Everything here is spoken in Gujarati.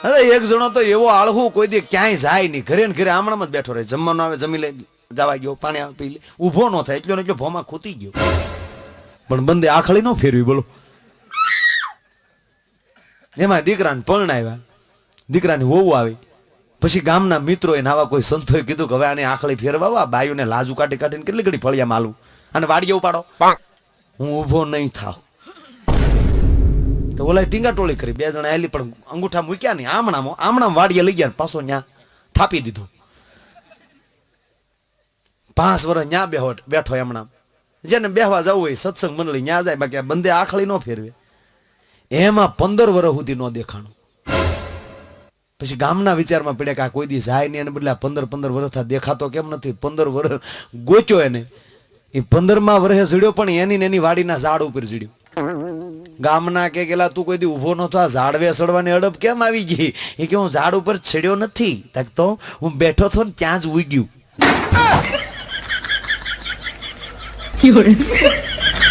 અરે એક જણો તો એવો આળહું કોઈ દી ક્યાંય જાય નહીં, ઘરે ને ઘરે આમણામાં જ બેઠો રહે. જમવાનું આવે જમી લે, જવા ગયો, પાણી આવે પી લે, ઊભો ન થાય એટલો ને એટલો ભોમાં ખૂતી ગયો. પણ બંદે આખળી ન ફેરવી. બોલો, એમાં દીકરાને પરણાવ્યા, દીકરાની વહુ આવી. પછી ગામના મિત્રો એને આવા કોઈ સંતોએ કીધું કે હવે આને આખળી ફેરવા, બાયુને લાજુ કાઢી કાઢીને કેટલી ઘડી ફળિયા માલું અને વાડીએ ઉપાડો, હું ઊભો નહીં થાવ. તો ઓલા ટીંગા ટોળી કરી, બે જણા આલી પણ અંગૂઠા મૂક્યા નહીં, આમણામ વાડીએ લઈ ગયા, પાછો ન્યા થાપી દીધો. 5 વર્ષ ન્યા બેઠો એમણામ. જેને બેહવા જવું હોય સત્સંગ મંડળી ન્યા જાય, બાકી આ બંદે આખળી ન ફેરવે. એમાં 15 વર્ષ સુધી ન દેખાણું. પછી ગામના વિચારમાં પડ્યા કે આ કોઈ દી જાય નહીં, એને બદલે 15 વર્ષ દેખાતો કેમ નથી. 15 વર્ષ ગોચ્યો એને, એ 15મા વર્ષે ચડ્યો, પણ એની ને એની વાડીના ઝાડ ઉપર ચડ્યો. ગામના કે ગેલા તું કોઈ દી ઉભો નતો, આ ઝાડવે ચડવાની અડબ કેમ આવી ગઈ? એ કે હું ઝાડ ઉપર ચડ્યો નથી, તો હું બેઠો હતો ને ત્યાં જ ઉઈ ગયું.